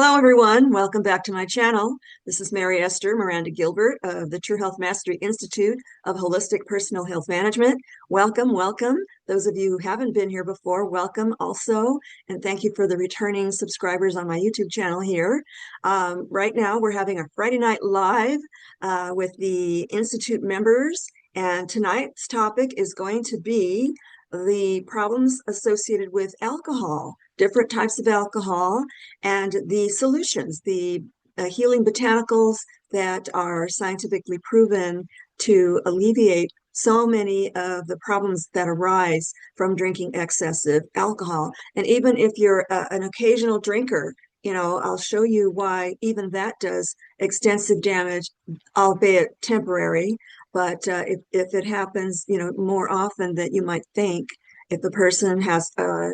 Hello, everyone. Welcome back to my channel. This is Mary Esther Miranda Gilbert of the True Health Mastery Institute of Holistic Personal Health Management. Welcome, welcome. Those of you who haven't been here before, welcome also. And thank you for the returning subscribers on my YouTube channel here. Right now, we're having a Friday night live with the Institute members. And tonight's topic is going to be the problems associated with alcohol, different types of alcohol, and the solutions, the healing botanicals that are scientifically proven to alleviate so many of the problems that arise from drinking excessive alcohol. And even if you're an occasional drinker, I'll show you why even that does extensive damage, albeit temporary. But if it happens, more often than you might think, if the person has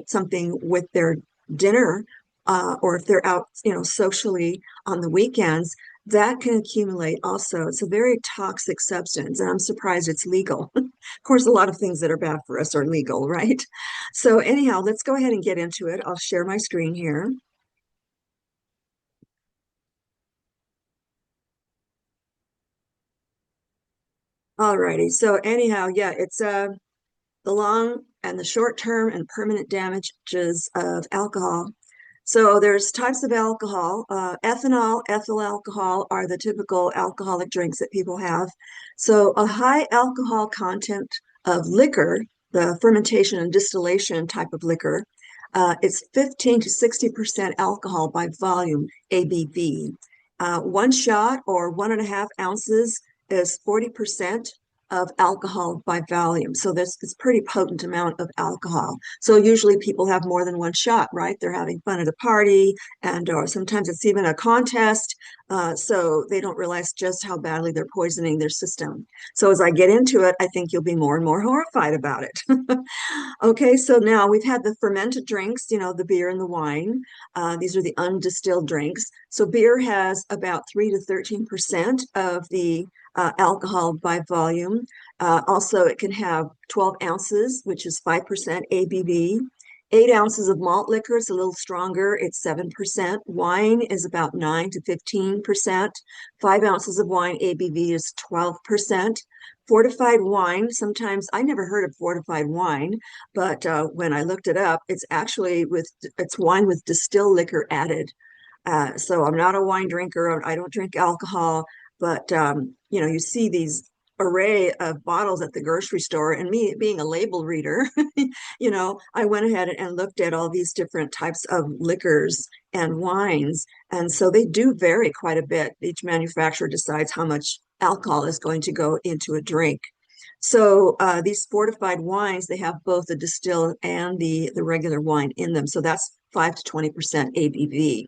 something with their dinner, or if they're out, socially on the weekends, that can accumulate also. It's a very toxic substance, and I'm surprised it's legal. Of course, a lot of things that are bad for us are legal, right? So anyhow, let's go ahead and get into it. I'll share my screen here. Alrighty, so anyhow, yeah, it's the long and the short term and permanent damages of alcohol. So there's types of alcohol. Ethanol, ethyl alcohol are the typical alcoholic drinks that people have. So a high alcohol content of liquor, the fermentation and distillation type of liquor, it's 15 to 60% alcohol by volume, ABV. One shot or 1.5 ounces is 40% of alcohol by volume. So this is pretty potent amount of alcohol. So usually people have more than one shot, right? They're having fun at a party, and or sometimes it's even a contest. So they don't realize just how badly they're poisoning their system. So as I get into it, I think you'll be more and more horrified about it. Okay, so now we've had the fermented drinks, the beer and the wine. These are the undistilled drinks. So beer has about 3 to 13% of the alcohol by volume. Also, it can have 12 ounces, which is 5% ABV. 8 ounces of malt liquor is a little stronger. It's 7%. Wine is about 9 to 15%. 5 ounces of wine ABV is 12%. Fortified wine, sometimes I never heard of fortified wine, but when I looked it up, it's wine with distilled liquor added. So I'm not a wine drinker. I don't drink alcohol, but you see these array of bottles at the grocery store, and me being a label reader, I went ahead and looked at all these different types of liquors and wines. And so they do vary quite a bit. Each manufacturer decides how much alcohol is going to go into a drink. So these fortified wines, they have both the distilled and the regular wine in them. So that's 5 to 20% ABV.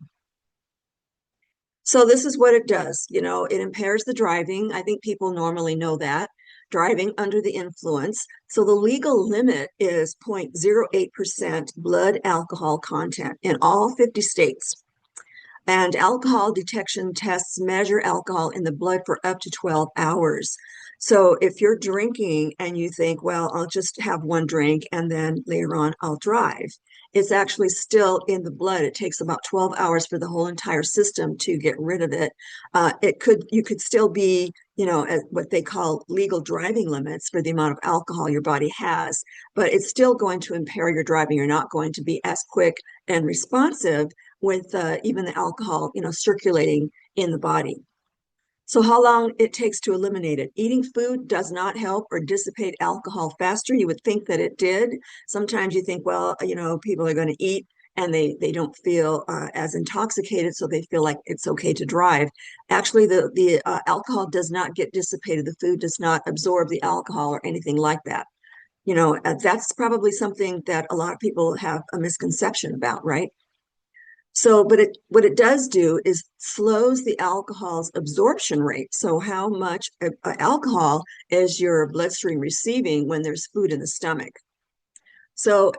So this is what it does. It impairs the driving. I think people normally know that. Driving under the influence. So the legal limit is 0.08% blood alcohol content in all 50 states. And alcohol detection tests measure alcohol in the blood for up to 12 hours. So if you're drinking and you think, well, I'll just have one drink and then later on I'll drive, it's actually still in the blood. It takes about 12 hours for the whole entire system to get rid of it. You could still be, at what they call legal driving limits for the amount of alcohol your body has, but it's still going to impair your driving. You're not going to be as quick and responsive with even the alcohol, circulating in the body. So how long it takes to eliminate it? Eating food does not help or dissipate alcohol faster. You would think that it did. Sometimes you think, well, people are going to eat and they don't feel as intoxicated, so they feel like it's okay to drive. Actually, the alcohol does not get dissipated. The food does not absorb the alcohol or anything like that. That's probably something that a lot of people have a misconception about, right? So, but what it does do is slows the alcohol's absorption rate. So how much alcohol is your bloodstream receiving when there's food in the stomach? So,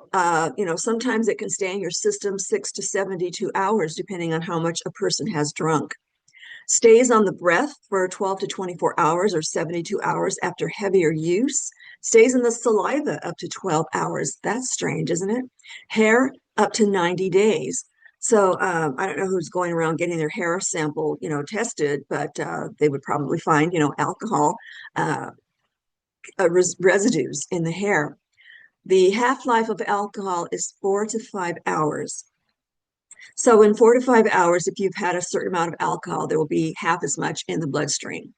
sometimes it can stay in your system 6 to 72 hours, depending on how much a person has drunk. Stays on the breath for 12 to 24 hours or 72 hours after heavier use. Stays in the saliva up to 12 hours. That's strange, isn't it? Hair up to 90 days. So I don't know who's going around getting their hair sample, tested, but they would probably find, alcohol uh, residues in the hair. The half-life of alcohol is 4 to 5 hours. So in 4 to 5 hours, if you've had a certain amount of alcohol, there will be half as much in the bloodstream.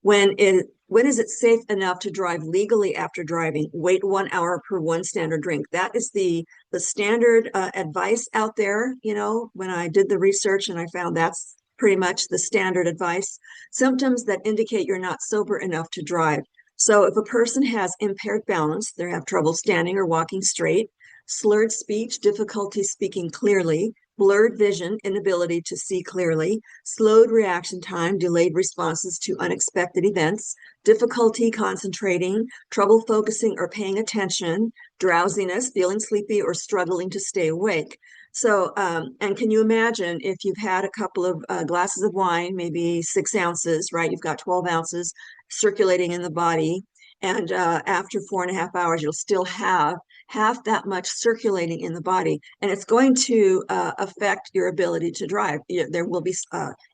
When is it safe enough to drive legally after driving? Wait 1 hour per one standard drink. That is the standard advice out there. When I did the research and I found that's pretty much the standard advice. Symptoms that indicate you're not sober enough to drive. So if a person has impaired balance, they have trouble standing or walking straight, slurred speech, difficulty speaking clearly, blurred vision, inability to see clearly, slowed reaction time, delayed responses to unexpected events, difficulty concentrating, trouble focusing or paying attention, drowsiness, feeling sleepy, or struggling to stay awake. So, and can you imagine if you've had a couple of glasses of wine, maybe 6 ounces, right? You've got 12 ounces circulating in the body. And after 4.5 hours, you'll still have half that much circulating in the body, and it's going to affect your ability to drive. There will be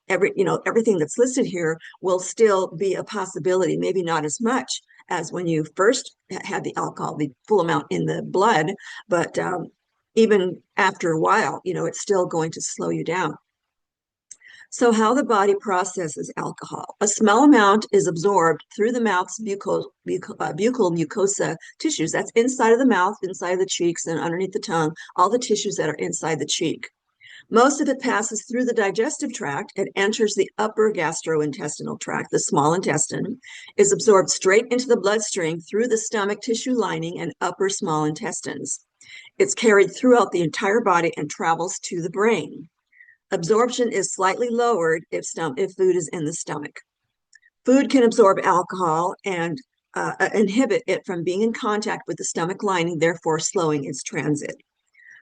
everything that's listed here will still be a possibility, maybe not as much as when you first had the alcohol, the full amount in the blood, but even after a while, it's still going to slow you down. So how the body processes alcohol. A small amount is absorbed through the mouth's buccal mucosa tissues. That's inside of the mouth, inside of the cheeks, and underneath the tongue, all the tissues that are inside the cheek. Most of it passes through the digestive tract and enters the upper gastrointestinal tract, the small intestine, is absorbed straight into the bloodstream through the stomach tissue lining and upper small intestines. It's carried throughout the entire body and travels to the brain. Absorption is slightly lowered if food is in the stomach. Food can absorb alcohol and inhibit it from being in contact with the stomach lining, therefore slowing its transit.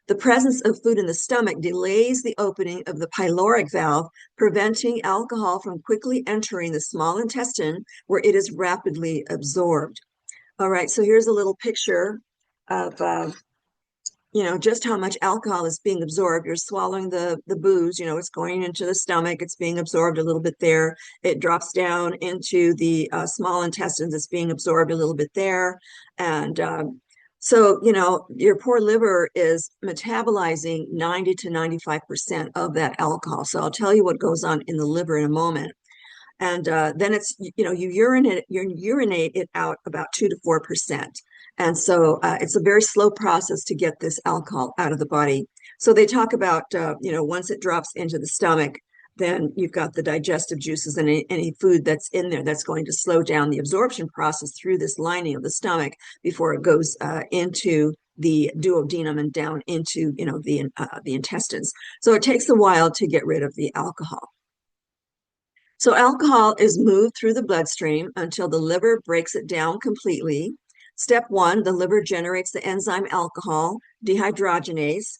The presence of food in the stomach delays the opening of the pyloric valve, preventing alcohol from quickly entering the small intestine where it is rapidly absorbed. All right, so here's a little picture of just how much alcohol is being absorbed. You're swallowing the booze, it's going into the stomach, it's being absorbed a little bit there. It drops down into the small intestines, it's being absorbed a little bit there. And so, your poor liver is metabolizing 90 to 95% of that alcohol. So I'll tell you what goes on in the liver in a moment. And then it's, you urinate it out about 2 to 4%. And so it's a very slow process to get this alcohol out of the body. So they talk about, once it drops into the stomach, then you've got the digestive juices and any food that's in there that's going to slow down the absorption process through this lining of the stomach before it goes into the duodenum and down into, the intestines. So it takes a while to get rid of the alcohol. So alcohol is moved through the bloodstream until the liver breaks it down completely. Step one, the liver generates the enzyme alcohol dehydrogenase.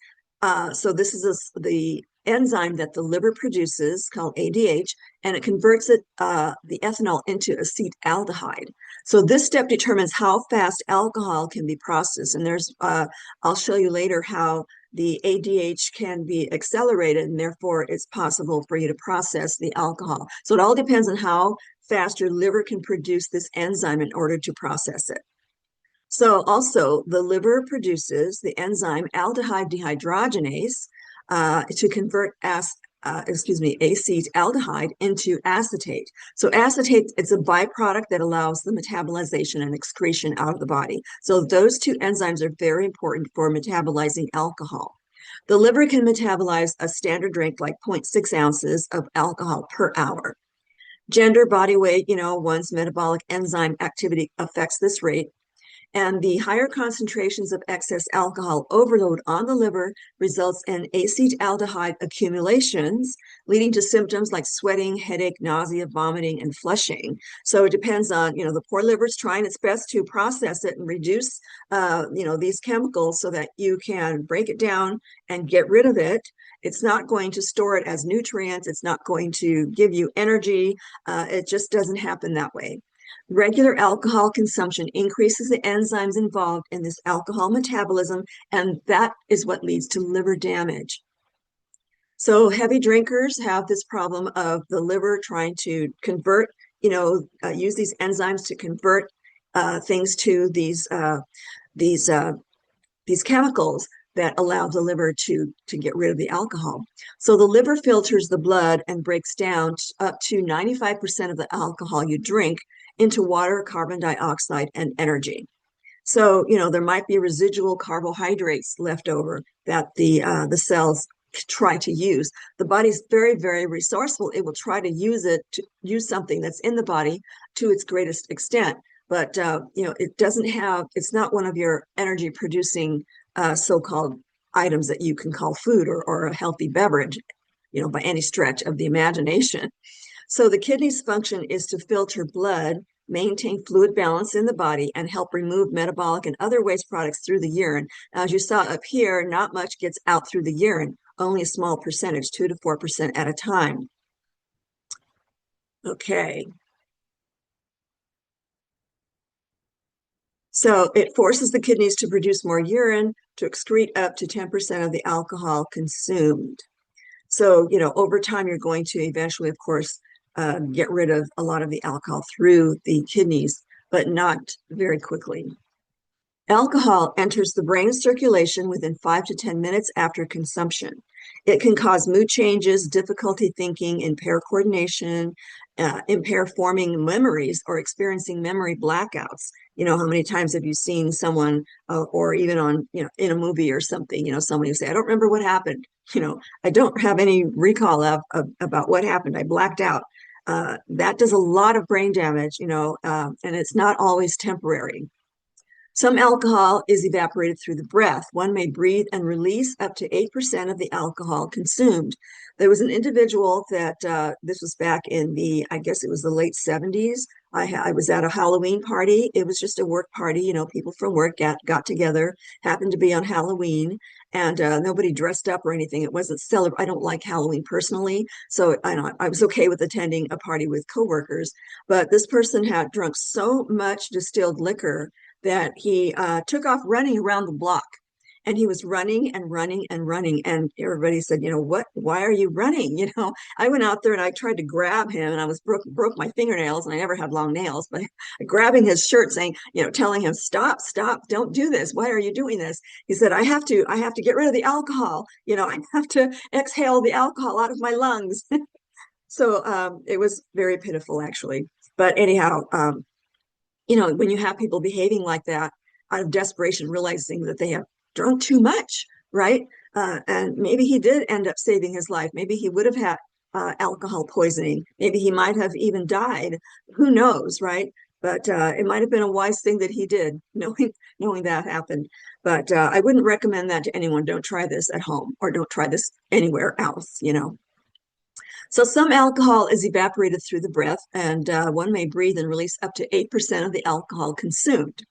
So this is the enzyme that the liver produces called ADH, and it converts the ethanol into acetaldehyde. So this step determines how fast alcohol can be processed. And I'll show you later how the ADH can be accelerated, and therefore it's possible for you to process the alcohol. So it all depends on how fast your liver can produce this enzyme in order to process it. So also the liver produces the enzyme aldehyde dehydrogenase to convert acetaldehyde into acetate. So acetate, it's a byproduct that allows the metabolization and excretion out of the body. So those two enzymes are very important for metabolizing alcohol. The liver can metabolize a standard drink like 0.6 ounces of alcohol per hour. Gender, body weight, one's metabolic enzyme activity affects this rate. And the higher concentrations of excess alcohol overload on the liver results in acetaldehyde accumulations, leading to symptoms like sweating, headache, nausea, vomiting, and flushing. So it depends on, the poor liver's trying its best to process it and reduce, these chemicals so that you can break it down and get rid of it. It's not going to store it as nutrients. It's not going to give you energy. It just doesn't happen that way. Regular alcohol consumption increases the enzymes involved in this alcohol metabolism, and that is what leads to liver damage. So heavy drinkers have this problem of the liver trying to convert, use these enzymes to convert things to these uh, these chemicals that allow the liver to get rid of the alcohol. So the liver filters the blood and breaks down up to 95% of the alcohol you drink into water, carbon dioxide, and energy. So, there might be residual carbohydrates left over that the cells try to use. The body's very, very resourceful. It will try to use something that's in the body to its greatest extent. But it doesn't have. It's not one of your energy producing so-called items that you can call food or a healthy beverage, by any stretch of the imagination. So the kidney's function is to filter blood, maintain fluid balance in the body, and help remove metabolic and other waste products through the urine. Now, as you saw up here, not much gets out through the urine, only a small percentage, 2 to 4% at a time. Okay. So it forces the kidneys to produce more urine to excrete up to 10% of the alcohol consumed. So, over time, you're going to eventually, of course, get rid of a lot of the alcohol through the kidneys, but not very quickly. Alcohol enters the brain circulation within 5 to 10 minutes after consumption. It can cause mood changes, difficulty thinking, impair coordination, impair forming memories, or experiencing memory blackouts. How many times have you seen someone, or even on, in a movie or something, someone who say, I don't remember what happened. I don't have any recall about what happened. I blacked out. That does a lot of brain damage, and it's not always temporary. Some alcohol is evaporated through the breath. One may breathe and release up to 8% of the alcohol consumed. There was an individual that this was back in I guess it was the late 70s. I was at a Halloween party. It was just a work party. People from work got together, happened to be on Halloween, and nobody dressed up or anything. It wasn't I don't like Halloween personally, so I was okay with attending a party with coworkers. But this person had drunk so much distilled liquor that he took off running around the block. And he was running and running and running. And everybody said, why are you running? I went out there and I tried to grab him, and I broke my fingernails, and I never had long nails, but grabbing his shirt saying, telling him, stop, don't do this. Why are you doing this? He said, I have to get rid of the alcohol. I have to exhale the alcohol out of my lungs. So it was very pitiful, actually. But anyhow, when you have people behaving like that out of desperation, realizing that they have drunk too much, right? And maybe he did end up saving his life. Maybe he would have had alcohol poisoning. Maybe he might have even died. Who knows, right? But it might have been a wise thing that he did, knowing that happened. But I wouldn't recommend that to anyone. Don't try this at home, or don't try this anywhere else, So some alcohol is evaporated through the breath, and one may breathe and release up to 8% of the alcohol consumed.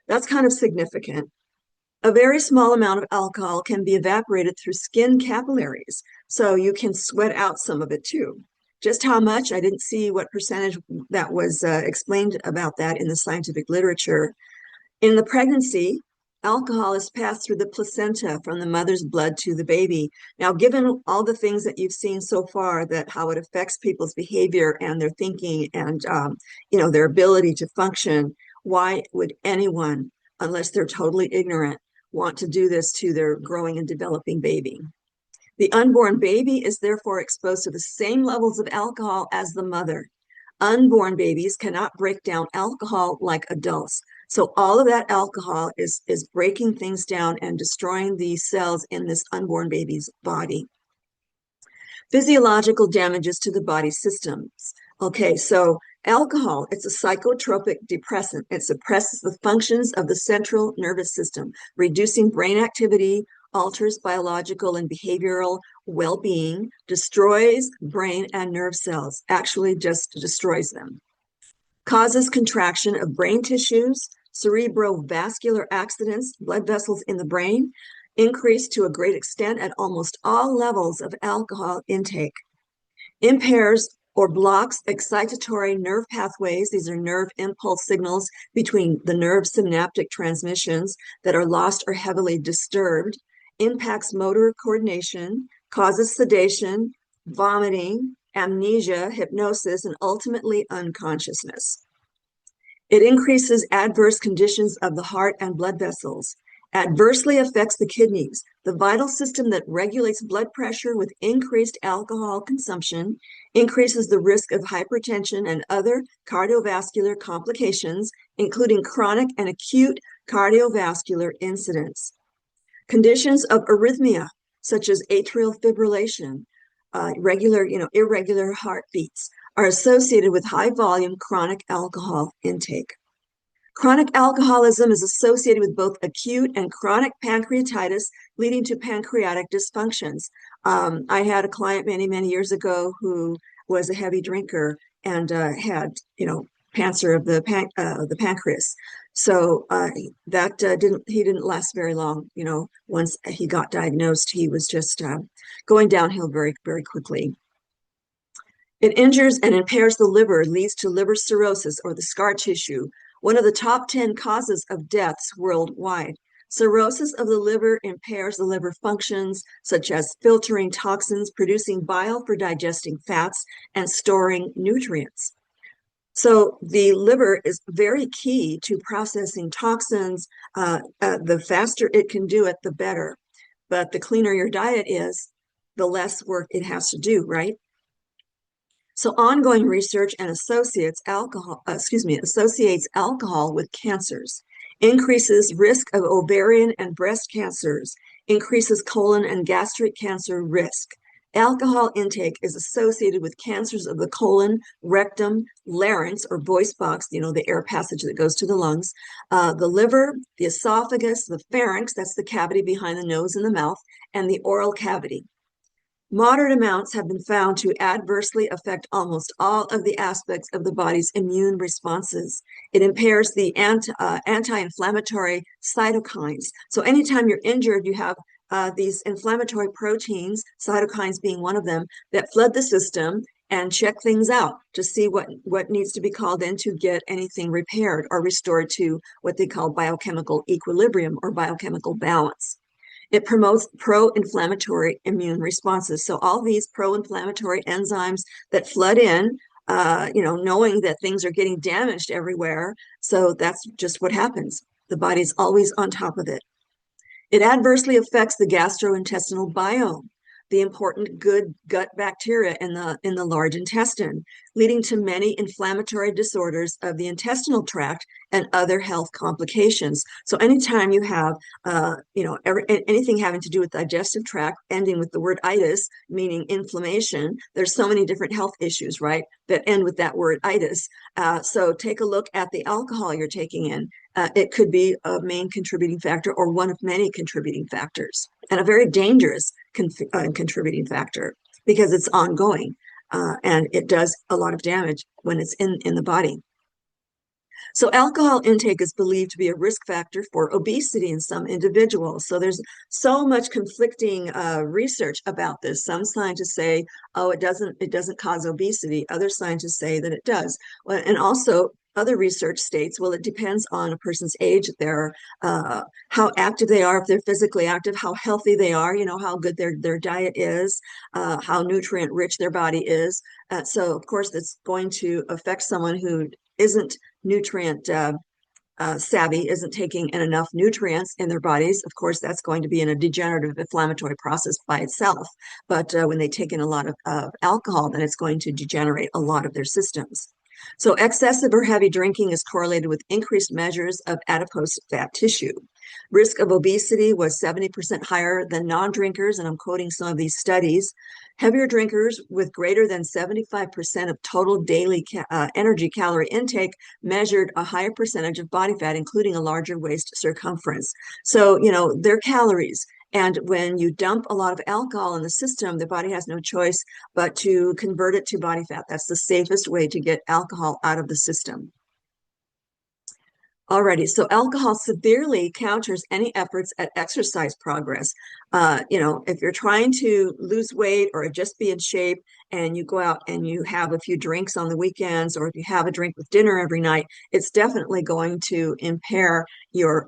That's kind of significant. A very small amount of alcohol can be evaporated through skin capillaries, so you can sweat out some of it too. Just how much, I didn't see what percentage that was explained about that in the scientific literature. In the pregnancy, alcohol is passed through the placenta from the mother's blood to the baby. Now, given all the things that you've seen so far, that how it affects people's behavior and their thinking and their ability to function, why would anyone, unless they're totally ignorant, want to do this to their growing and developing baby? The unborn baby is therefore exposed to the same levels of alcohol as the mother. Unborn babies cannot break down alcohol like adults. So all of that alcohol is breaking things down and destroying the cells in this unborn baby's body. Physiological damages to the body systems. Okay, so alcohol, it's a psychotropic depressant. It suppresses the functions of the central nervous system, reducing brain activity, alters biological and behavioral well-being, destroys brain and nerve cells, actually just destroys them. Causes contraction of brain tissues, cerebrovascular accidents, blood vessels in the brain, increase to a great extent at almost all levels of alcohol intake. Impairs or blocks excitatory nerve pathways. These are nerve impulse signals between the nerve synaptic transmissions that are lost or heavily disturbed. Impacts motor coordination, causes sedation, vomiting, amnesia, hypnosis, and ultimately unconsciousness. It increases adverse conditions of the heart and blood vessels, adversely affects the kidneys, the vital system that regulates blood pressure with increased alcohol consumption, increases the risk of hypertension and other cardiovascular complications, including chronic and acute cardiovascular incidents. Conditions of arrhythmia, such as atrial fibrillation, irregular heartbeats, are associated with high volume chronic alcohol intake. Chronic alcoholism is associated with both acute and chronic pancreatitis, leading to pancreatic dysfunctions. I had a client many years ago who was a heavy drinker and had, cancer of the pancreas. So he didn't last very long. Once he got diagnosed, he was just going downhill very quickly. It injures and impairs the liver, leads to liver cirrhosis or the scar tissue, one of the top 10 causes of deaths worldwide. Cirrhosis of the liver impairs the liver functions, such as filtering toxins, producing bile for digesting fats, and storing nutrients. So the liver is very key to processing toxins. The faster it can do it, the better. But the cleaner your diet is, the less work it has to do, right? So ongoing research and associates alcohol with cancers, increases risk of ovarian and breast cancers, increases colon and gastric cancer risk. Alcohol intake is associated with cancers of the colon, rectum, larynx, or voice box, the air passage that goes to the lungs, the liver, the esophagus, the pharynx, that's the cavity behind the nose and the mouth, and the oral cavity. Moderate amounts have been found to adversely affect almost all of the aspects of the body's immune responses. It impairs the anti-inflammatory cytokines. So anytime you're injured, you have these inflammatory proteins, cytokines being one of them, that flood the system and check things out to see what needs to be called in to get anything repaired or restored to what they call biochemical equilibrium or biochemical balance. It promotes pro-inflammatory immune responses. So all these pro-inflammatory enzymes that flood in, knowing that things are getting damaged everywhere. So that's just what happens. The body's always on top of it. It adversely affects the gastrointestinal biome, the important good gut bacteria in the large intestine, leading to many inflammatory disorders of the intestinal tract and other health complications. So anytime you have, anything having to do with digestive tract, ending with the word itis, meaning inflammation, there's so many different health issues, right, that end with that word itis. So take a look at the alcohol you're taking in. It could be a main contributing factor or one of many contributing factors, and a very dangerous contributing factor because it's ongoing and it does a lot of damage when it's in the body. So alcohol intake is believed to be a risk factor for obesity in some individuals. So there's so much conflicting research about this. Some scientists say, oh, it doesn't cause obesity. Other scientists say that it does. Well, and also other research states, well, it depends on a person's age, how active they are, if they're physically active, how healthy they are, how good their diet is, how nutrient rich their body is. So of course, that's going to affect someone who isn't nutrient savvy, isn't taking in enough nutrients in their bodies. Of course, that's going to be in a degenerative inflammatory process by itself. But when they take in a lot of alcohol, then it's going to degenerate a lot of their systems. So excessive or heavy drinking is correlated with increased measures of adipose fat tissue. Risk of obesity was 70% higher than non-drinkers, and I'm quoting some of these studies. Heavier drinkers with greater than 75% of total daily energy calorie intake measured a higher percentage of body fat, including a larger waist circumference. So, their calories. And when you dump a lot of alcohol in the system, the body has no choice but to convert it to body fat. That's the safest way to get alcohol out of the system. Alrighty, so alcohol severely counters any efforts at exercise progress. If you're trying to lose weight or just be in shape and you go out and you have a few drinks on the weekends, or if you have a drink with dinner every night, it's definitely going to impair your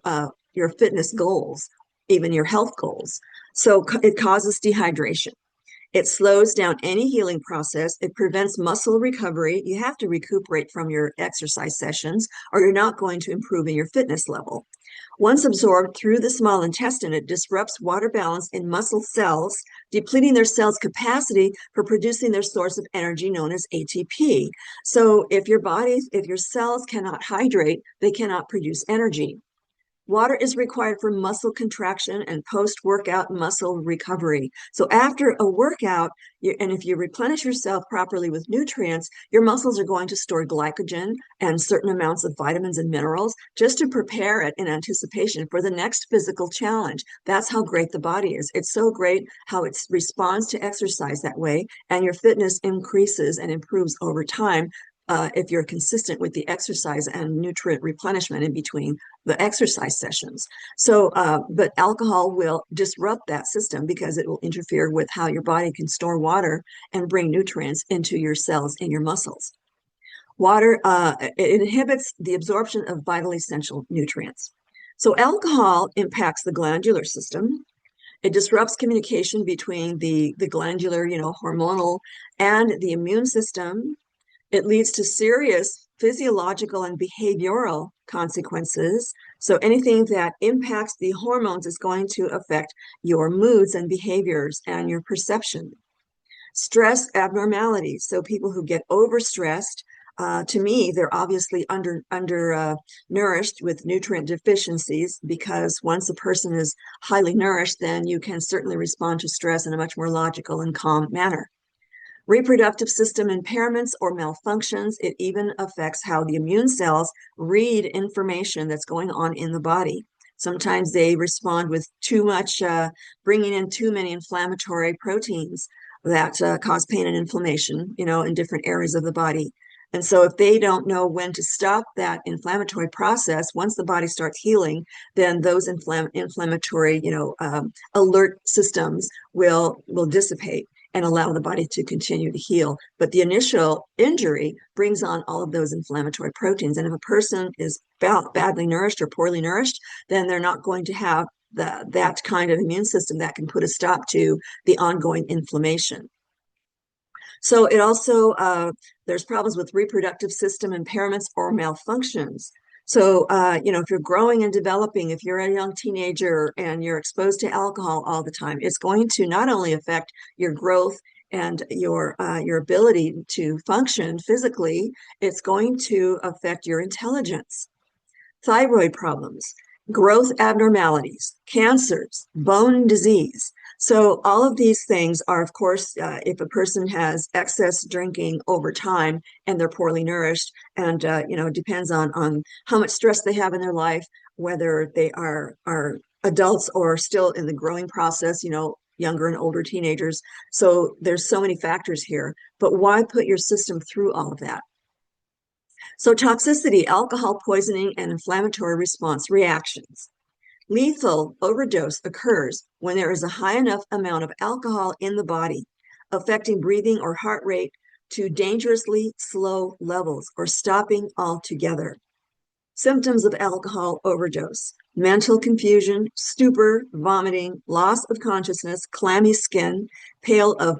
fitness goals, even your health goals. So it causes dehydration. It slows down any healing process. It prevents muscle recovery. You have to recuperate from your exercise sessions, or you're not going to improve in your fitness level. Once absorbed through the small intestine, it disrupts water balance in muscle cells, depleting their cells' capacity for producing their source of energy known as ATP. So if your cells cannot hydrate, they cannot produce energy. Water is required for muscle contraction and post-workout muscle recovery. So after a workout, and if you replenish yourself properly with nutrients, your muscles are going to store glycogen and certain amounts of vitamins and minerals just to prepare it in anticipation for the next physical challenge. That's how great the body is. It's so great how it responds to exercise that way, and your fitness increases and improves over time if you're consistent with the exercise and nutrient replenishment in between the exercise sessions. So, but alcohol will disrupt that system because it will interfere with how your body can store water and bring nutrients into your cells in your muscles. Water, it inhibits the absorption of vitally essential nutrients. So alcohol impacts the glandular system. It disrupts communication between the glandular, hormonal and the immune system. It leads to serious physiological and behavioral consequences. So anything that impacts the hormones is going to affect your moods and behaviors and your perception. Stress abnormalities. So people who get overstressed, to me, they're obviously under nourished with nutrient deficiencies, because once a person is highly nourished, then you can certainly respond to stress in a much more logical and calm manner. Reproductive system impairments or malfunctions. It even affects how the immune cells read information that's going on in the body. Sometimes they respond with too much, bringing in too many inflammatory proteins that cause pain and inflammation, in different areas of the body. And so if they don't know when to stop that inflammatory process, once the body starts healing, then those inflammatory, alert systems will dissipate and allow the body to continue to heal. But the initial injury brings on all of those inflammatory proteins. And if a person is badly nourished or poorly nourished, then they're not going to have that kind of immune system that can put a stop to the ongoing inflammation. So it also, there's problems with reproductive system impairments or malfunctions. So, if you're growing and developing, if you're a young teenager and you're exposed to alcohol all the time, it's going to not only affect your growth and your ability to function physically, it's going to affect your intelligence. Thyroid problems, growth abnormalities, cancers, bone disease. So all of these things are, of course, if a person has excess drinking over time and they're poorly nourished, and depends on how much stress they have in their life, whether they are adults or still in the growing process, younger and older teenagers. So there's so many factors here, but why put your system through all of that? So toxicity, alcohol poisoning, and inflammatory response reactions. Lethal overdose occurs when there is a high enough amount of alcohol in the body, affecting breathing or heart rate to dangerously slow levels or stopping altogether. Symptoms of alcohol overdose: mental confusion, stupor, vomiting, loss of consciousness, clammy skin, pale of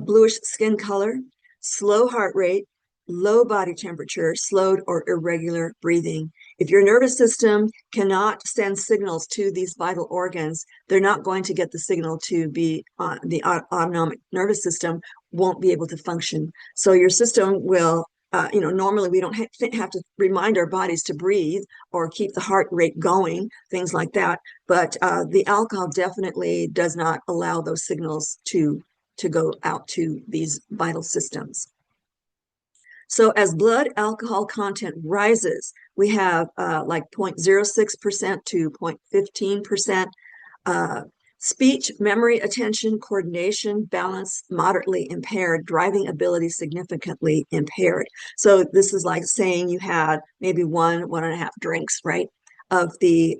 bluish skin color, slow heart rate, low body temperature, slowed or irregular breathing. If your nervous system cannot send signals to these vital organs, they're not going to get the signal to be the autonomic nervous system won't be able to function. So your system will, normally we don't have to remind our bodies to breathe or keep the heart rate going, things like that. But the alcohol definitely does not allow those signals to go out to these vital systems. So as blood alcohol content rises, we have like 0.06% to 0.15%. Speech, memory, attention, coordination, balance, moderately impaired, driving ability significantly impaired. So this is like saying you had maybe 1.5 drinks, right, of the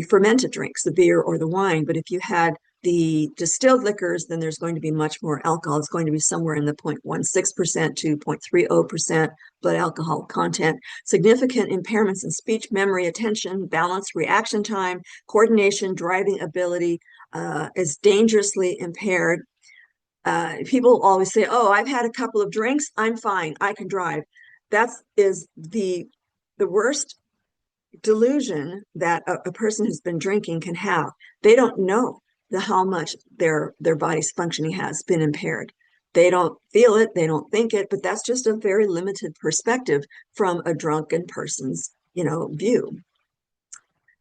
fermented drinks, the beer or the wine. But if you had the distilled liquors, then there's going to be much more alcohol. It's going to be somewhere in the 0.16% to 0.30% blood alcohol content. Significant impairments in speech, memory, attention, balance, reaction time, coordination, driving ability, is dangerously impaired. People always say, "Oh, I've had a couple of drinks, I'm fine, I can drive." That is the worst delusion that a person who's been drinking can have. They don't know how much their body's functioning has been impaired. They don't feel it, they don't think it, but that's just a very limited perspective from a drunken person's, view.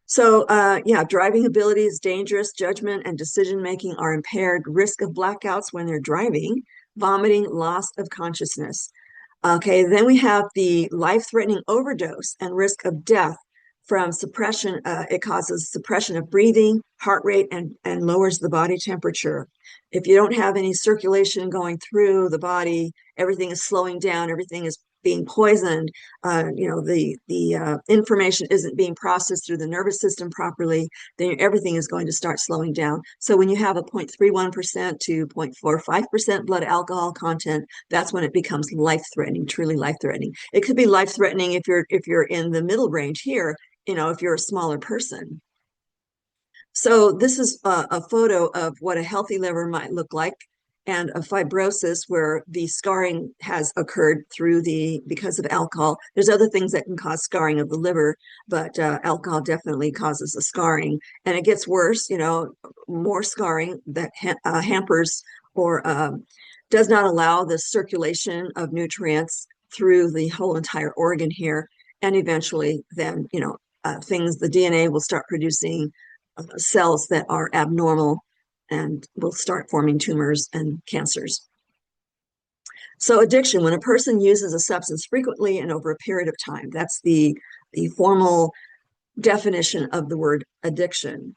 So, yeah, driving ability is dangerous. Judgment and decision making are impaired. Risk of blackouts when they're driving, vomiting, loss of consciousness. Okay, then we have the life-threatening overdose and risk of death from suppression. It causes suppression of breathing, heart rate, and lowers the body temperature. If you don't have any circulation going through the body, everything is slowing down, everything is being poisoned. The information isn't being processed through the nervous system properly, then everything is going to start slowing down. So when you have a 0.31% to 0.45% blood alcohol content, that's when it becomes life-threatening, truly life-threatening. It could be life-threatening if you're in the middle range here, if you're a smaller person. So this is a photo of what a healthy liver might look like, and a fibrosis where the scarring has occurred because of alcohol. There's other things that can cause scarring of the liver, but alcohol definitely causes a scarring, and it gets worse. More scarring that hampers or does not allow the circulation of nutrients through the whole entire organ here, and eventually, then the DNA will start producing cells that are abnormal and will start forming tumors and cancers. So addiction, when a person uses a substance frequently and over a period of time, that's the formal definition of the word addiction.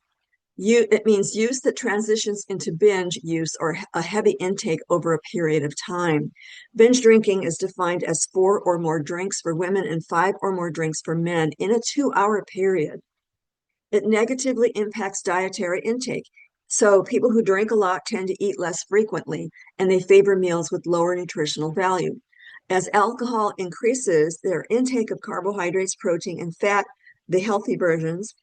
It means use that transitions into binge use or a heavy intake over a period of time. Binge drinking is defined as 4 or more drinks for women and 5 or more drinks for men in a 2-hour period. It negatively impacts dietary intake. So people who drink a lot tend to eat less frequently, and they favor meals with lower nutritional value. As alcohol increases, their intake of carbohydrates, protein, and fat, the healthy versions,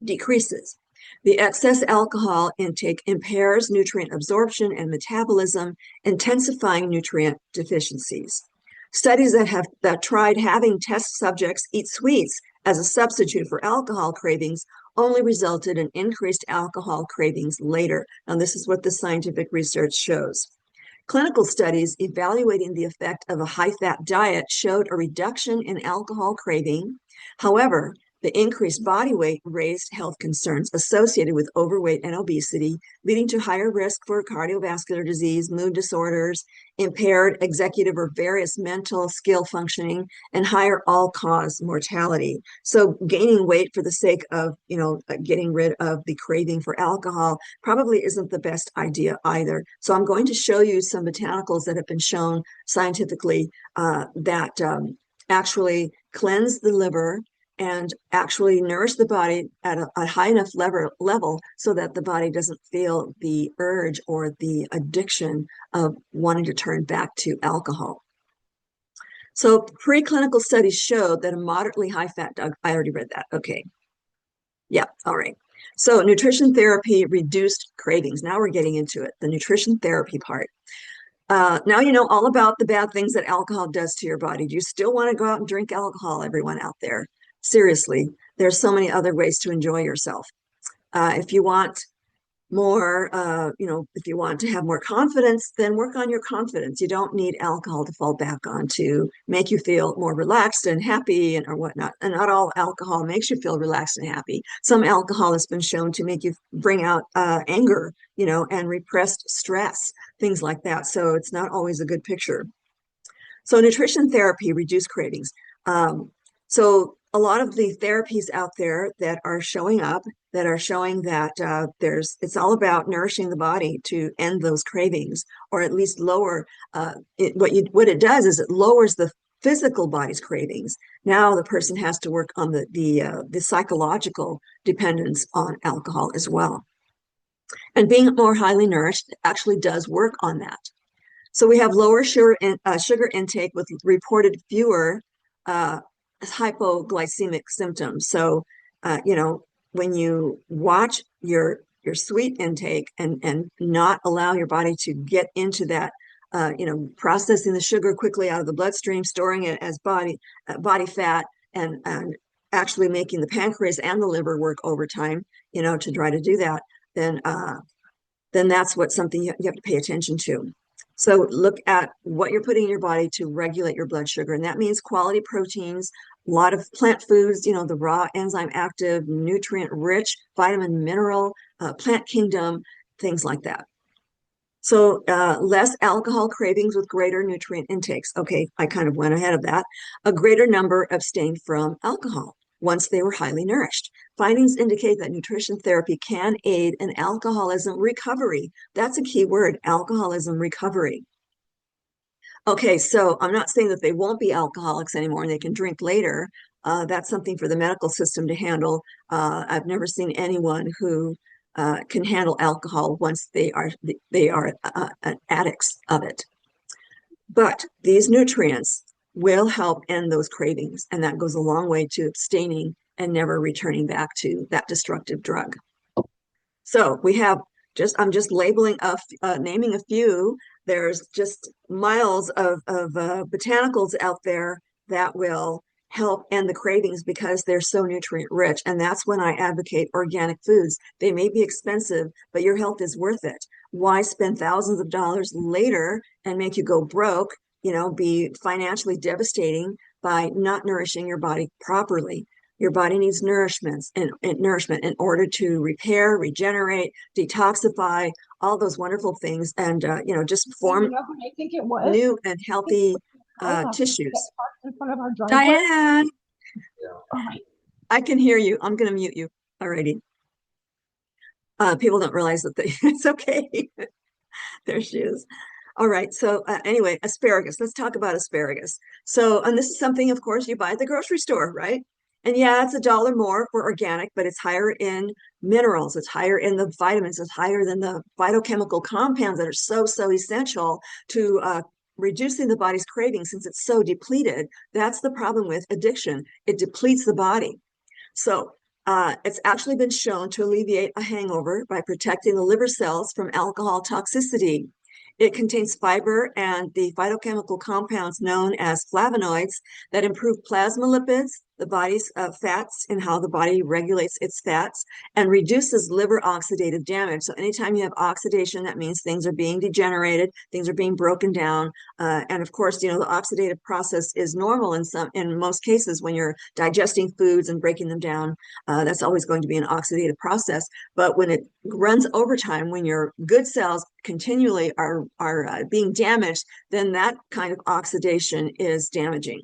decreases. The excess alcohol intake impairs nutrient absorption and metabolism, intensifying nutrient deficiencies. Studies that tried having test subjects eat sweets as a substitute for alcohol cravings only resulted in increased alcohol cravings later. Now, this is what the scientific research shows. Clinical studies evaluating the effect of a high-fat diet showed a reduction in alcohol craving. However, the increased body weight raised health concerns associated with overweight and obesity, leading to higher risk for cardiovascular disease, mood disorders, impaired executive or various mental skill functioning, and higher all-cause mortality. So gaining weight for the sake of, getting rid of the craving for alcohol probably isn't the best idea either. So I'm going to show you some botanicals that have been shown scientifically that actually cleanse the liver and actually nourish the body at a high enough level so that the body doesn't feel the urge or the addiction of wanting to turn back to alcohol. So preclinical studies showed that a moderately high-fat diet, I already read that, okay. Yeah, all right. So nutrition therapy reduced cravings. Now we're getting into it, the nutrition therapy part. Now you know all about the bad things that alcohol does to your body. Do you still want to go out and drink alcohol, everyone out there? Seriously, there's so many other ways to enjoy yourself. If you want more, if you want to have more confidence, then work on your confidence. You don't need alcohol to fall back on to make you feel more relaxed and happy or whatnot. And not all alcohol makes you feel relaxed and happy. Some alcohol has been shown to make you bring out anger, and repressed stress, things like that. So it's not always a good picture. So nutrition therapy, reduce cravings. So a lot of the therapies out there that are showing up that are showing that it's all about nourishing the body to end those cravings, or at least lower what it does is it lowers the physical body's cravings. Now the person has to work on the psychological dependence on alcohol as well. And being more highly nourished actually does work on that. So we have lower sugar intake with reported fewer hypoglycemic symptoms. So, when you watch your your sweet intake and not allow your body to get into that, processing the sugar quickly out of the bloodstream, storing it as body fat, and actually making the pancreas and the liver work overtime, to try to do that, then that's something you have to pay attention to. So look at what you're putting in your body to regulate your blood sugar. And that means quality proteins, a lot of plant foods, the raw, enzyme active, nutrient rich, vitamin, mineral, plant kingdom, things like that. So less alcohol cravings with greater nutrient intakes. Okay, I kind of went ahead of that. A greater number abstained from alcohol once they were highly nourished. Findings indicate that nutrition therapy can aid in alcoholism recovery. That's a key word, alcoholism recovery. Okay, so I'm not saying that they won't be alcoholics anymore and they can drink later. That's something for the medical system to handle. I've never seen anyone who can handle alcohol once they are addicts of it. But these nutrients will help end those cravings, and that goes a long way to abstaining and never returning back to that destructive drug. So we have I'm just labeling naming a few. There's just miles of botanicals out there that will help end the cravings because they're so nutrient rich. And that's when I advocate organic foods. They may be expensive, but your health is worth it. Why spend thousands of dollars later and make you go broke, be financially devastating by not nourishing your body properly? Your body needs nourishment in order to repair, regenerate, detoxify, all those wonderful things, and just form new and healthy tissues. Diane, I can hear you. I'm going to mute you. Alrighty. People don't realize that it's okay. There she is. All right. So anyway, asparagus. Let's talk about asparagus. So, and this is something, of course, you buy at the grocery store, right? And yeah, it's $1 more for organic, but it's higher in minerals. It's higher in the vitamins. It's higher than the biochemical compounds that are so essential to reducing the body's cravings since it's so depleted. That's the problem with addiction. It depletes the body. So it's actually been shown to alleviate a hangover by protecting the liver cells from alcohol toxicity. It contains fiber and the phytochemical compounds known as flavonoids that improve plasma lipids, the body's fats, and how the body regulates its fats, and reduces liver oxidative damage. So anytime you have oxidation, that means things are being degenerated, things are being broken down. And of course, the oxidative process is normal in most cases when you're digesting foods and breaking them down. That's always going to be an oxidative process. But when it runs overtime, when your good cells continually are being damaged, then that kind of oxidation is damaging.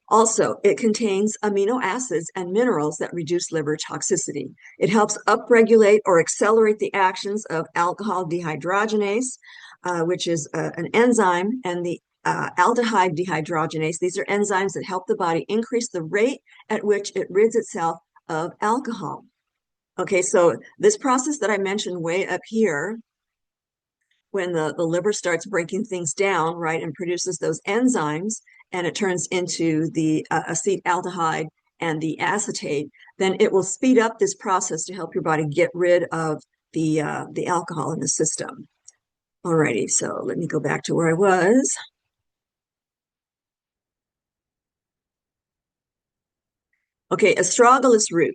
Also, it contains amino acids and minerals that reduce liver toxicity. It helps upregulate or accelerate the actions of alcohol dehydrogenase, which is an enzyme, and the aldehyde dehydrogenase. These are enzymes that help the body increase the rate at which it rids itself of alcohol. Okay, so this process that I mentioned way up here, when the liver starts breaking things down, right, and produces those enzymes, and it turns into the acetaldehyde and the acetate, then it will speed up this process to help your body get rid of the alcohol in the system. Alrighty, so let me go back to where I was. Okay, astragalus root.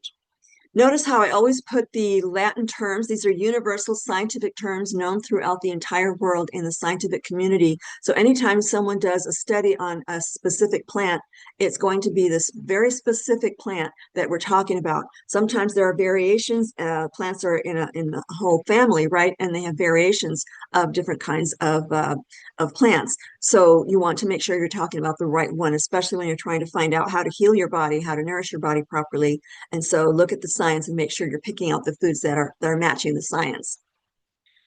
Notice how I always put the Latin terms. These are universal scientific terms known throughout the entire world in the scientific community. So anytime someone does a study on a specific plant, it's going to be this very specific plant that we're talking about. Sometimes there are variations. Plants are in a whole family, right? And they have variations of different kinds of plants. So you want to make sure you're talking about the right one, especially when you're trying to find out how to heal your body, how to nourish your body properly. And so look at the science and make sure you're picking out the foods that are matching the science.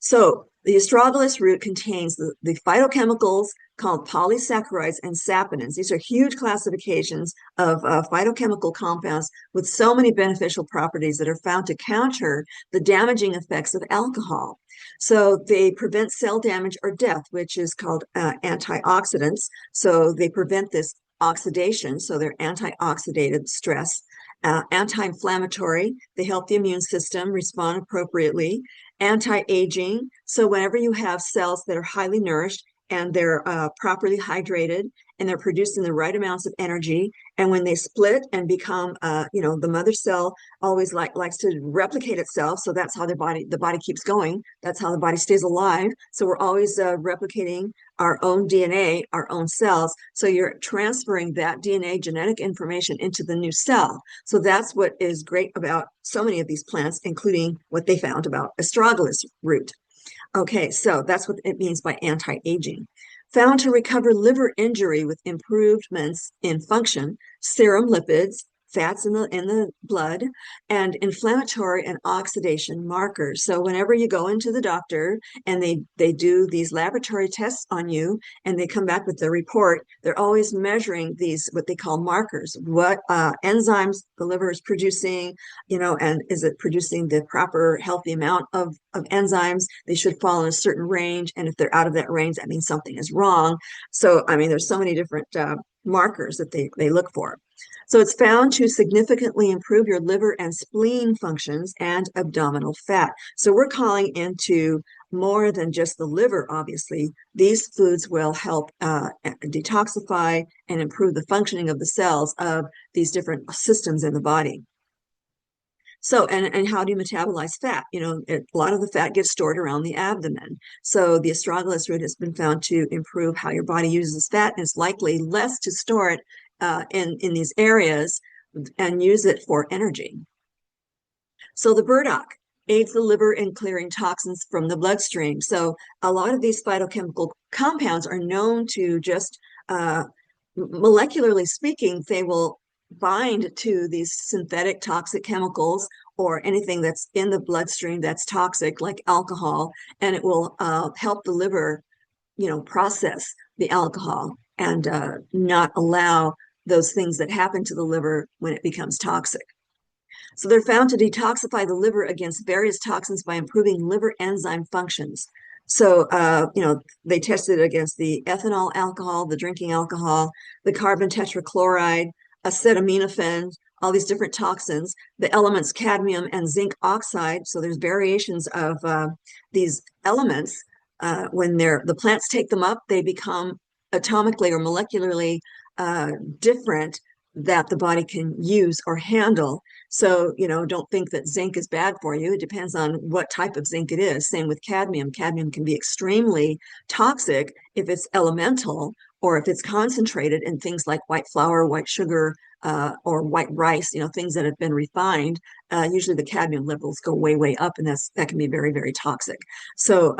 So the astragalus root contains the phytochemicals called polysaccharides and saponins. These are huge classifications of phytochemical compounds with so many beneficial properties that are found to counter the damaging effects of alcohol. So they prevent cell damage or death, which is called antioxidants. So they prevent this oxidation. So they're antioxidative stress. anti-inflammatory, they help the immune system respond appropriately, anti-aging, so whenever you have cells that are highly nourished and they're properly hydrated and they're producing the right amounts of energy, and when they split and become, the mother cell always likes to replicate itself, so that's how the body keeps going. That's how the body stays alive. So we're always replicating our own DNA, our own cells. So you're transferring that DNA genetic information into the new cell. So that's what is great about so many of these plants, including what they found about astragalus root. Okay, so that's what it means by anti-aging. Found to recover liver injury with improvements in function, serum lipids, fats in the blood, and inflammatory and oxidation markers. So whenever you go into the doctor and they do these laboratory tests on you and they come back with the report, they're always measuring these what they call markers. What enzymes the liver is producing, and is it producing the proper healthy amount of enzymes? They should fall in a certain range, and if they're out of that range, that means something is wrong. So I mean, there's so many different markers that they look for. So it's found to significantly improve your liver and spleen functions and abdominal fat. So we're calling into more than just the liver, obviously. These foods will help detoxify and improve the functioning of the cells of these different systems in the body. So, and how do you metabolize fat? A lot of the fat gets stored around the abdomen. So the astragalus root has been found to improve how your body uses fat, and it's likely less to store it in these areas and use it for energy. So the burdock aids the liver in clearing toxins from the bloodstream. So a lot of these phytochemical compounds are known to just, molecularly speaking, they will bind to these synthetic toxic chemicals or anything that's in the bloodstream that's toxic, like alcohol, and it will help the liver, process the alcohol and not allow those things that happen to the liver when it becomes toxic. So they're found to detoxify the liver against various toxins by improving liver enzyme functions. So, they tested against the ethanol alcohol, the drinking alcohol, the carbon tetrachloride, acetaminophen, all these different toxins, the elements cadmium and zinc oxide. So there's variations of these elements. When the plants take them up, they become atomically or molecularly different that the body can use or handle. So, don't think that zinc is bad for you. It depends on what type of zinc it is. Same with cadmium. Cadmium can be extremely toxic if it's elemental or if it's concentrated in things like white flour, white sugar, or white rice, things that have been refined. Usually the cadmium levels go way, way up, and that can be very, very toxic. So,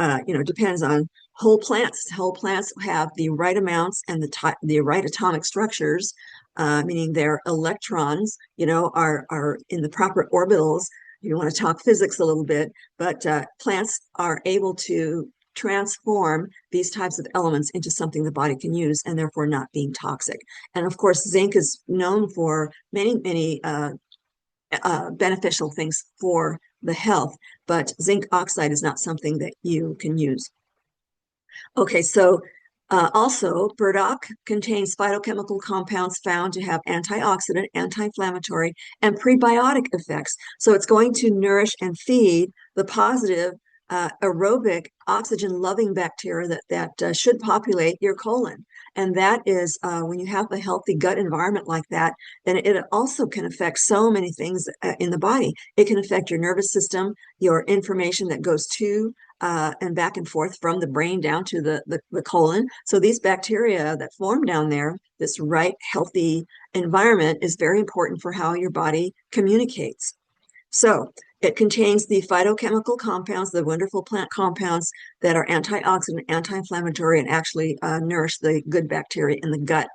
depends on whole plants. Whole plants have the right amounts and the right atomic structures, meaning their electrons, are in the proper orbitals. You want to talk physics a little bit, but plants are able to transform these types of elements into something the body can use and therefore not being toxic. And of course, zinc is known for many, many beneficial things for the health, but zinc oxide is not something that you can use. Okay, so also, burdock contains phytochemical compounds found to have antioxidant, anti-inflammatory, and prebiotic effects. So it's going to nourish and feed the positive aerobic oxygen-loving bacteria that should populate your colon. And that is when you have a healthy gut environment like that, then it also can affect so many things in the body. It can affect your nervous system, your information that goes to and back and forth from the brain down to the colon. So these bacteria that form down there, this right healthy environment is very important for how your body communicates. So it contains the phytochemical compounds, the wonderful plant compounds that are antioxidant, anti-inflammatory, and actually nourish the good bacteria in the gut.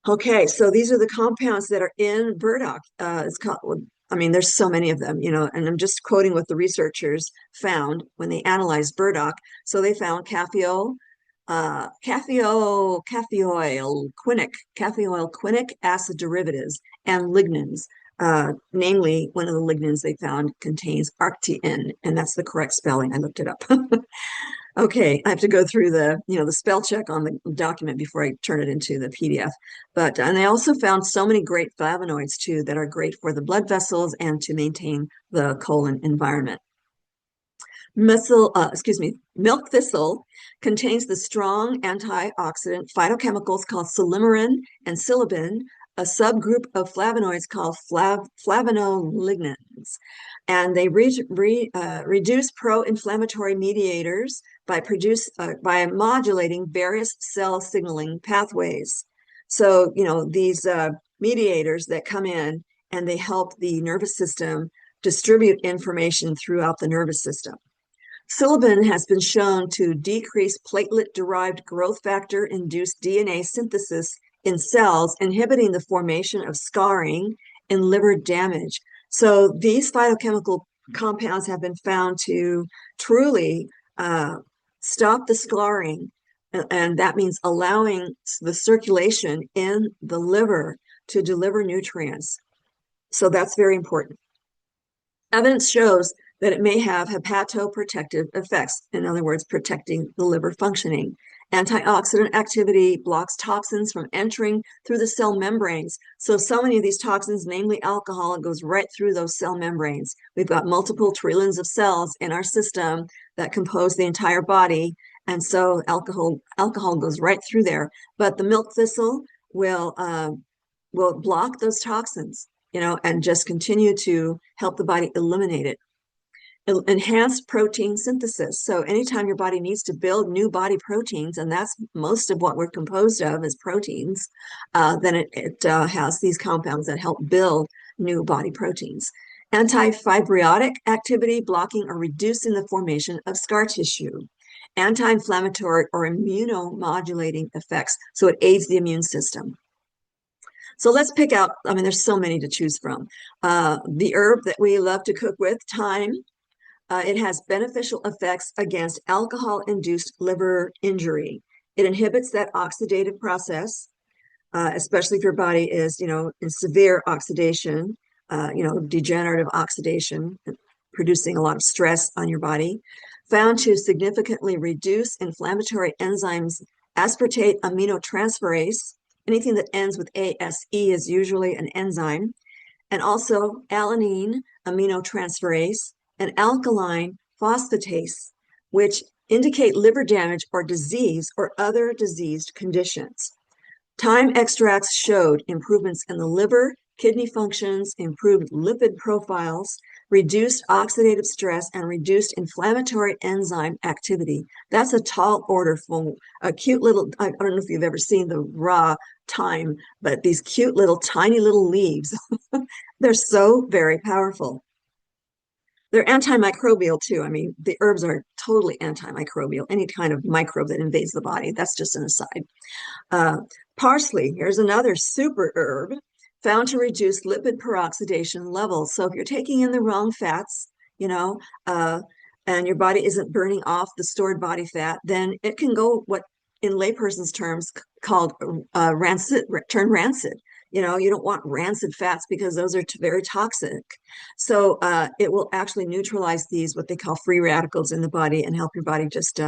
Okay, so these are the compounds that are in burdock. It's called, there's so many of them, and I'm just quoting what the researchers found when they analyzed burdock. So they found caffeoyl quinic acid derivatives and lignans. Namely, one of the lignans they found contains arctin, and that's the correct spelling. I looked it up. Okay, I have to go through the spell check on the document before I turn it into the PDF. And they also found so many great flavonoids too that are great for the blood vessels and to maintain the colon environment. Milk thistle contains the strong antioxidant phytochemicals called silymarin and silibin, a subgroup of flavonoids called flavonolignans. And they reduce pro-inflammatory mediators by modulating various cell signaling pathways. So, these mediators that come in and they help the nervous system distribute information throughout the nervous system. Silibin has been shown to decrease platelet-derived growth factor-induced DNA synthesis in cells, inhibiting the formation of scarring and liver damage. So these phytochemical compounds have been found to truly stop the scarring, and that means allowing the circulation in the liver to deliver nutrients. So that's very important. Evidence shows that it may have hepatoprotective effects, in other words, protecting the liver functioning. Antioxidant activity blocks toxins from entering through the cell membranes. So many of these toxins, namely alcohol, it goes right through those cell membranes. We've got multiple trillions of cells in our system that compose the entire body, and so alcohol goes right through there. But the milk thistle will block those toxins, and just continue to help the body eliminate it. Enhanced protein synthesis. So anytime your body needs to build new body proteins, and that's most of what we're composed of is proteins, then it has these compounds that help build new body proteins. Anti-fibrotic activity, blocking or reducing the formation of scar tissue. Anti-inflammatory or immunomodulating effects, so it aids the immune system. So let's pick out, there's so many to choose from. The herb that we love to cook with, thyme. It has beneficial effects against alcohol-induced liver injury. It inhibits that oxidative process, especially if your body is, in severe oxidation, degenerative oxidation, producing a lot of stress on your body. Found to significantly reduce inflammatory enzymes, aspartate aminotransferase. Anything that ends with ASE is usually an enzyme, and also alanine aminotransferase and alkaline phosphatase, which indicate liver damage or disease or other diseased conditions. Thyme extracts showed improvements in the liver, kidney functions, improved lipid profiles, reduced oxidative stress, and reduced inflammatory enzyme activity. That's a tall order for a cute little, I don't know if you've ever seen the raw thyme, but these cute little, tiny little leaves, they're so very powerful. They're antimicrobial too. The herbs are totally antimicrobial. Any kind of microbe that invades the body, that's just an aside. Parsley, here's another super herb found to reduce lipid peroxidation levels. So if you're taking in the wrong fats, and your body isn't burning off the stored body fat, then it can go what in layperson's terms called turn rancid. You don't want rancid fats because those are very toxic. So it will actually neutralize these, what they call free radicals in the body, and help your body just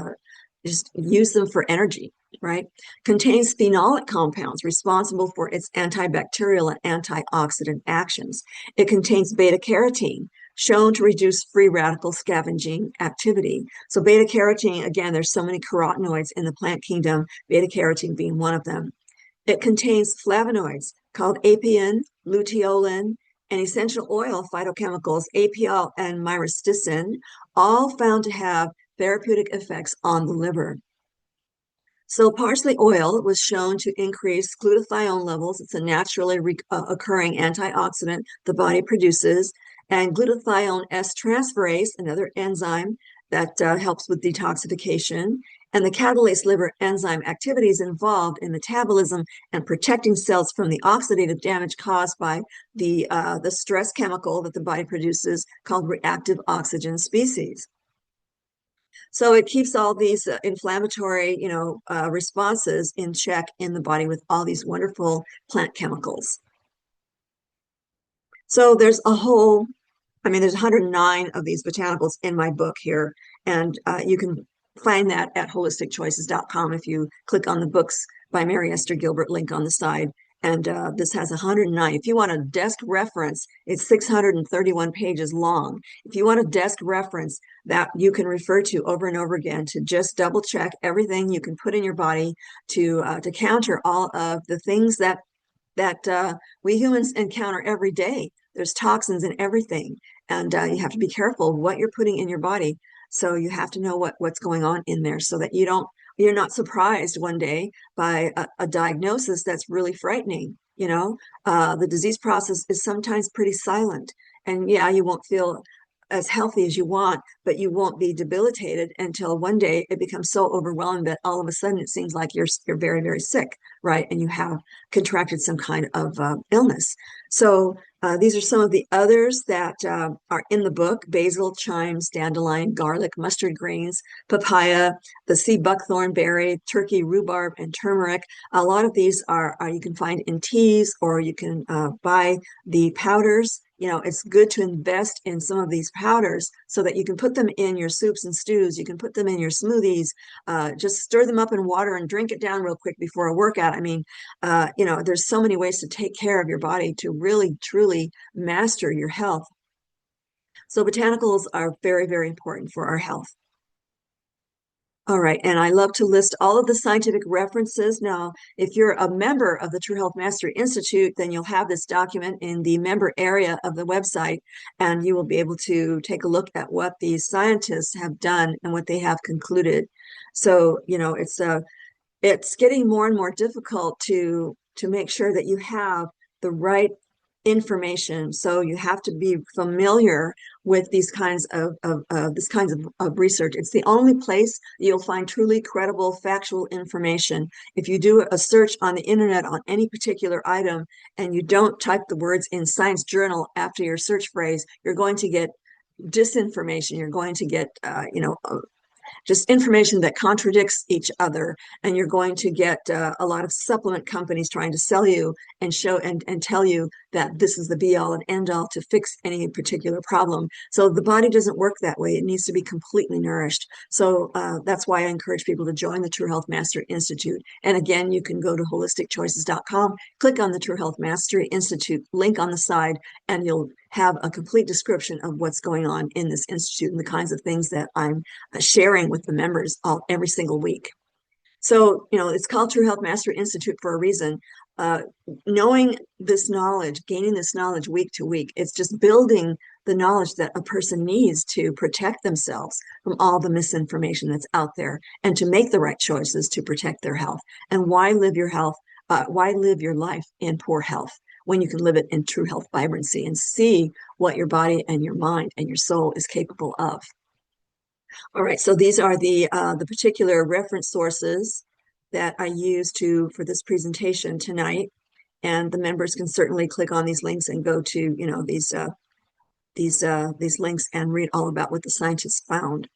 use them for energy, right? Contains phenolic compounds responsible for its antibacterial and antioxidant actions. It contains beta carotene, shown to reduce free radical scavenging activity. So beta carotene, again, there's so many carotenoids in the plant kingdom, beta carotene being one of them. It contains flavonoids called apiin, luteolin, and essential oil phytochemicals, apiol and myristicin, all found to have therapeutic effects on the liver. So parsley oil was shown to increase glutathione levels. It's a naturally occurring antioxidant the body produces, and glutathione S transferase, another enzyme that helps with detoxification, and the catalase liver enzyme activities involved in metabolism and protecting cells from the oxidative damage caused by the stress chemical that the body produces called reactive oxygen species. So it keeps all these inflammatory, responses in check in the body with all these wonderful plant chemicals. So there's there's 109 of these botanicals in my book here, and you can find that at holisticchoices.com if you click on the books by Mary Esther Gilbert link on the side. And this has 109. If you want a desk reference, it's 631 pages long. If you want a desk reference that you can refer to over and over again to just double check everything you can put in your body to counter all of the things that we humans encounter every day. There's toxins in everything, and you have to be careful what you're putting in your body. So you have to know what's going on in there so that you're not surprised one day by a diagnosis that's really frightening. The disease process is sometimes pretty silent, and yeah, you won't feel as healthy as you want, but you won't be debilitated until one day it becomes so overwhelming that all of a sudden it seems like you're very, very sick, right? And you have contracted some kind of illness. So these are some of the others that are in the book: basil, chimes, dandelion, garlic, mustard greens, papaya, the sea buckthorn berry, turkey, rhubarb, and turmeric. A lot of these are you can find in teas, or you can buy the powders. It's good to invest in some of these powders so that you can put them in your soups and stews. You can put them in your smoothies. Just stir them up in water and drink it down real quick before a workout. I mean, there's so many ways to take care of your body to really, truly master your health. So botanicals are very, very important for our health. All right, and I love to list all of the scientific references. Now, if you're a member of the True Health Mastery Institute, then you'll have this document in the member area of the website, and you will be able to take a look at what these scientists have done and what they have concluded. So, it's getting more and more difficult to make sure that you have the right information. So you have to be familiar with these kinds of research. It's the only place you'll find truly credible factual information. If you do a search on the internet on any particular item and you don't type the words in Science Journal after your search phrase, you're going to get disinformation. You're going to get just information that contradicts each other, and you're going to get a lot of supplement companies trying to sell you and show and tell you that this is the be all and end all to fix any particular problem. So the body doesn't work that way. It needs to be completely nourished. So that's why I encourage people to join the True Health Mastery Institute. And again, you can go to holisticchoices.com, click on the True Health Mastery Institute link on the side, and you'll have a complete description of what's going on in this institute and the kinds of things that I'm sharing with the members every single week. So, it's called True Health Mastery Institute for a reason. Knowing this knowledge, gaining this knowledge week to week, it's just building the knowledge that a person needs to protect themselves from all the misinformation that's out there and to make the right choices to protect their health. And why live your life in poor health when you can live it in true health vibrancy and see what your body and your mind and your soul is capable of? All right, so these are the particular reference sources that I use for this presentation tonight, and the members can certainly click on these links and go to these links and read all about what the scientists found.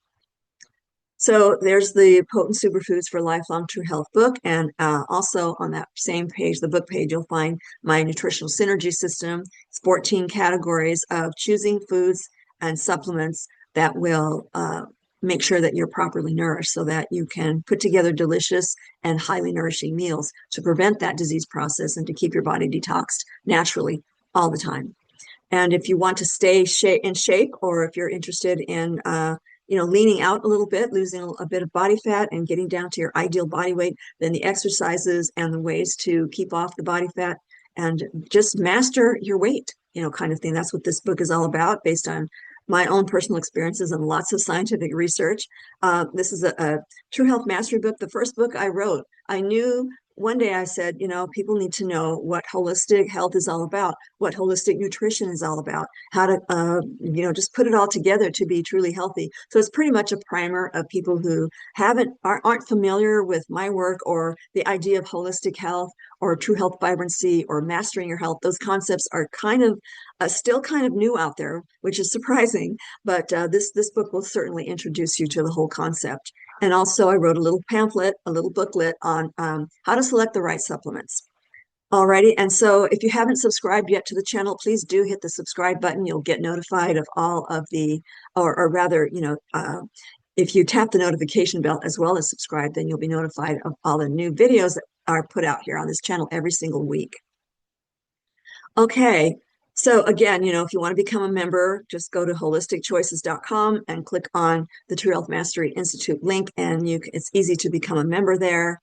So there's the Potent Superfoods for Lifelong True Health book, and also on that same page, the book page, you'll find my nutritional synergy system. It's 14 categories of choosing foods and supplements that will make sure that you're properly nourished so that you can put together delicious and highly nourishing meals to prevent that disease process and to keep your body detoxed naturally all the time. And if you want to stay in shape, or if you're interested in leaning out a little bit, losing a bit of body fat and getting down to your ideal body weight, then the exercises and the ways to keep off the body fat and just master your weight, kind of thing. That's what this book is all about, based on my own personal experiences and lots of scientific research. This is a True Health Mastery book, the first book I wrote. I knew one day, I said, people need to know what holistic health is all about, what holistic nutrition is all about, how to, just put it all together to be truly healthy. So it's pretty much a primer of people who aren't familiar with my work or the idea of holistic health or true health vibrancy or mastering your health. Those concepts are still kind of new out there, which is surprising. But this book will certainly introduce you to the whole concept. And also I wrote a little pamphlet, a little booklet on how to select the right supplements. Alrighty, and so if you haven't subscribed yet to the channel, please do hit the subscribe button. You'll get notified of all of the, or rather, if you tap the notification bell as well as subscribe, then you'll be notified of all the new videos that are put out here on this channel every single week. Okay, so again, if you want to become a member, just go to holisticchoices.com and click on the True Health Mastery Institute link, and it's easy to become a member there.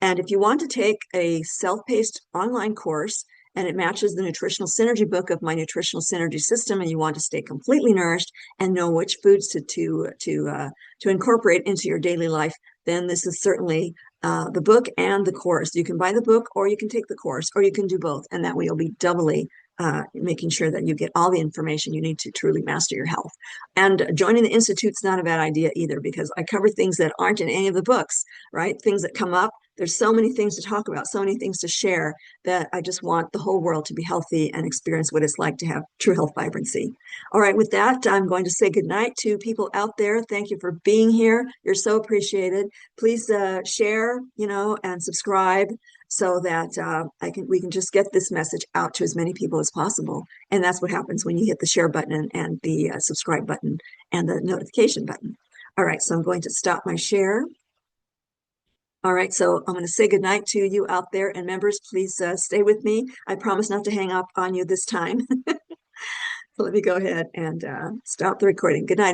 And if you want to take a self-paced online course and it matches the nutritional synergy book of my nutritional synergy system, and you want to stay completely nourished and know which foods to incorporate into your daily life, then this is certainly the book and the course. You can buy the book or you can take the course or you can do both. And that way you'll be doubly making sure that you get all the information you need to truly master your health. And joining the Institute's not a bad idea either, because I cover things that aren't in any of the books, right? Things that come up. There's so many things to talk about, so many things to share, that I just want the whole world to be healthy and experience what it's like to have true health vibrancy. All right, with that, I'm going to say goodnight to people out there. Thank you for being here. You're so appreciated. Please share, and subscribe so that we can just get this message out to as many people as possible. And that's what happens when you hit the share button and the subscribe button and the notification button. All right, so I'm going to stop my share. All right, so I'm going to say goodnight to you out there, and members, please stay with me. I promise not to hang up on you this time. So let me go ahead and stop the recording. Good night, everyone.